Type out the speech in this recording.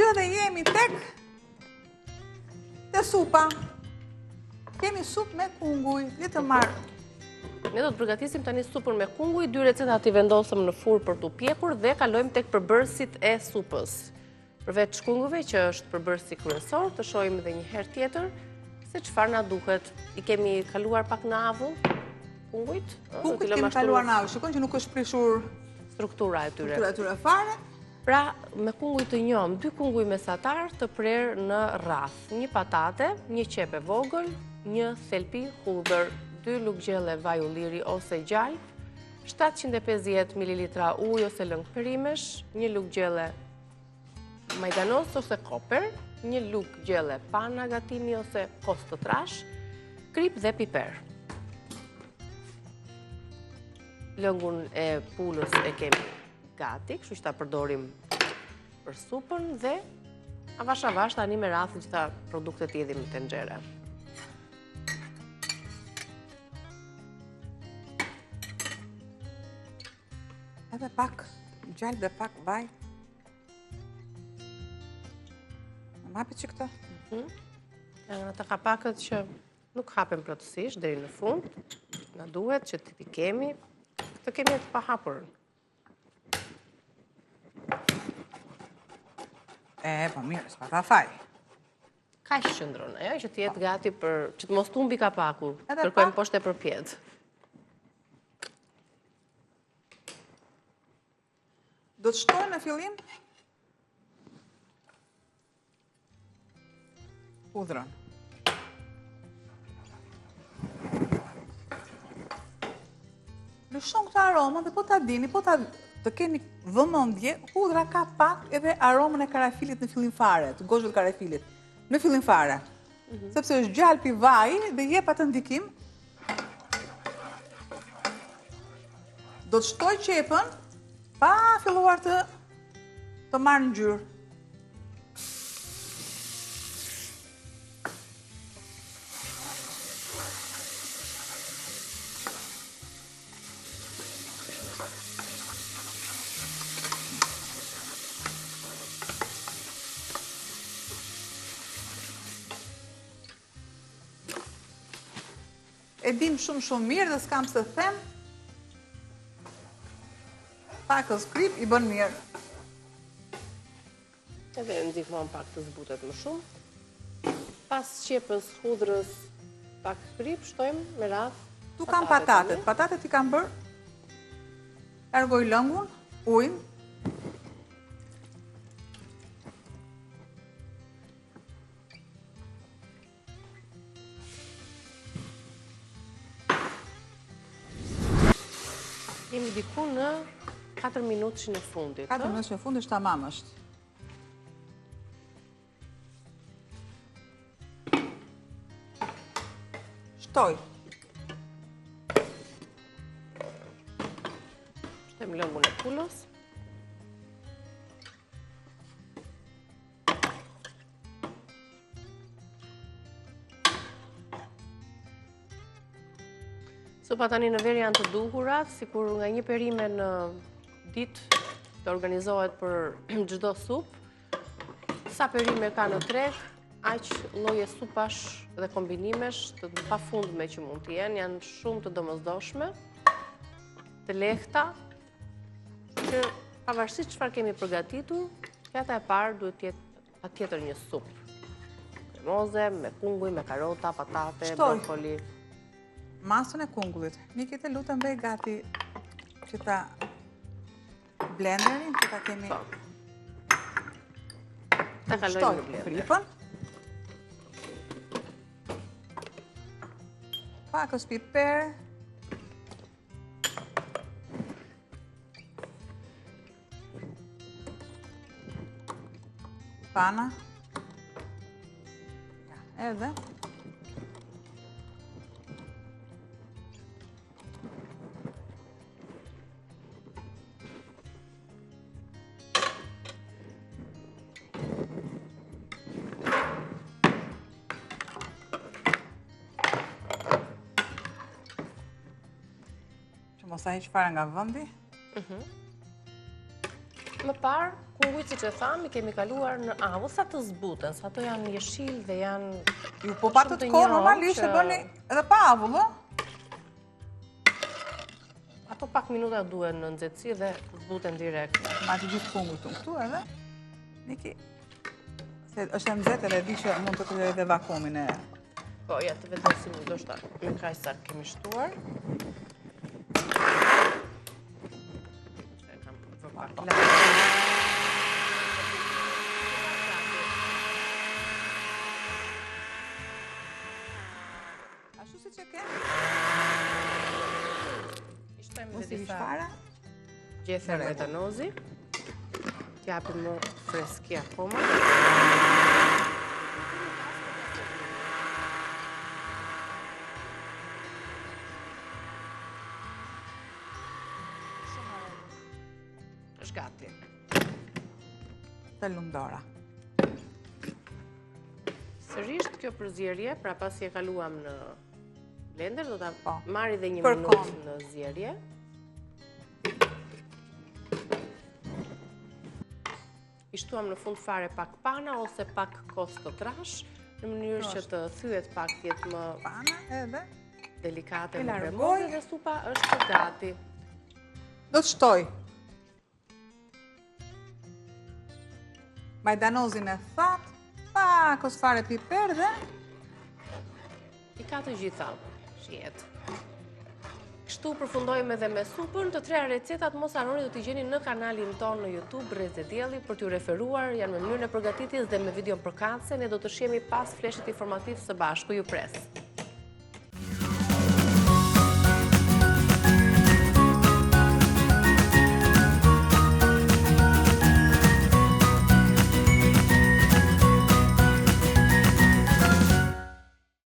gjithë dhe jemi tek të supa. Kemi supë me kunguj, le të marrë. Ne do të përgatisim tani supën me kunguj, 2 recetat i vendosëm në furrë për t'u pjekur dhe kalojmë tek përbërësit e supës. Përveç kungujve që është përbërësi kryesor, të shohim edhe një herë tjetër se çfarë na duhet. I kemi kaluar pak në avull kungujt? Kungujt kemi kaluar në avull, shikon që nuk është prishur struktura e tyre. Struktura e tyre fare. Pra, me kunguj të njom, 2 kunguj mesatar të prerë në rrath, 1 patate, 1 qepe vogël, 1 thelpi hudhër, 2 lugë gjelle vaj ulliri ose gjalp, 750 ml ujë ose lëng perimesh, 1 lugë gjelle majdanos ose koper, 1 lugë gjelle pana gatimi ose kos të trash, krip dhe piper. Lëngun e pulës e kemi gati, kështu që ta përdorim për supën dhe avash tani me radhë gjitha produktet i edhim në tenxhere. Edhe pak gjalp dhe pak vaj. Në mapi që këto? Janë ata kapakët që nuk hapen plotësisht deri në fund. Na duhet që t'i kemi, të kemi të pahapur. Po mirë, s'pa ta faj. Ka qëndron, ajo që t'jetë gati për që të mos tumbi kapaku. Kërkojmë poshtë e përpjet. Do të shtoj në fillim hudhrën. Lëshon këtë aromën dhe po ta dini, po ta të keni vëmendje, hudhra ka pak edhe aromën e karafilit në fillim fare, të gozhëve të karafilit, në fillim fare. Sepse është gjalpi vaj dhe jep atë ndikim. Do të shtoj qepën pa filluar të marrë ngjyrë. E dim shumë mirë dhe s'kam se them, pakës krip i bën mirë. Edhe ndihmon pak të zbutet më shumë. Pas qepës, hudhrës, pak krip, shtojmë me radhë. Tu kam patatet. Patatet i kam bërë. Largoj lëngun, ujin. Jemi diku në 4 minutëshin e fundit. 4 minutëshin e fundit tamam është. Shtoj. Shtojmë lëngun e pulës. Supa tani në verë janë të duhurat, sikur nga një perime në ditë të organizohet për çdo supë. Sa perime ka në treg, aq lloje supash dhe kombinimesh të pafundme që mund të jenë, janë shumë të domosdoshme, të lehta, që pavarësisht çfarë kemi përgatitur, fjata e parë duhet të jetë patjetër një supë. Kremoze, me kunguj, me karota, patate, brokoli. Masën e kungullit. Mikit e lutem bëj gati që ta blenderin, që ta kemi... Ta kalojmë në blender. Fripën. Pakës piper. Pana. Edhe. Mos a hiq fare nga vëndi. Më parë, ujë, siç e tham, i kemi kaluar në avull sa të zbuten, sa ato janë jeshil dhe janë Ju po patët kohë normalisht e bëni edhe pa avull, ë? Ato pak minuta duhen në nxehtësi dhe zbuten direkt. Ma të gjithë fungur këtu edhe. Niki, se është e nxehtë edhe di që mund të kryej edhe vakumin e... Po, ja, të vendosim ndoshta me kaq sa kemi shtuar. E kam vërë pak lart. Ashtu si që ke? I shtojmë Mos dhe i disa shfara? gjethe metanozi. T'japim më freski akoma. Është gati. Të lumdora. Sërish kjo përzierje, pra pasi e kaluam në blender, do ta Po. marri dhe një Përkon. minutë në zjerje. I shtuam në fund fare pak pana ose pak kosto trash, në mënyrë që të thyet pak tjetë më Pana edhe. delikate E më largoj. kremoze dhe supa është gati. Do të shtoj. Majdanozin e thatë, pak ose fare piper dhe I ka të gjitha, shihet. Kështu përfundojmë edhe me supën, të treja recetat mos harroni do t'i gjeni në kanalin tonë në YouTube Brez e Dielli për t'ju referuar, janë me mënyrën e përgatitjes dhe me videon përkatëse, ne do të shihemi pas fleshit informativ së bashku, ju pres.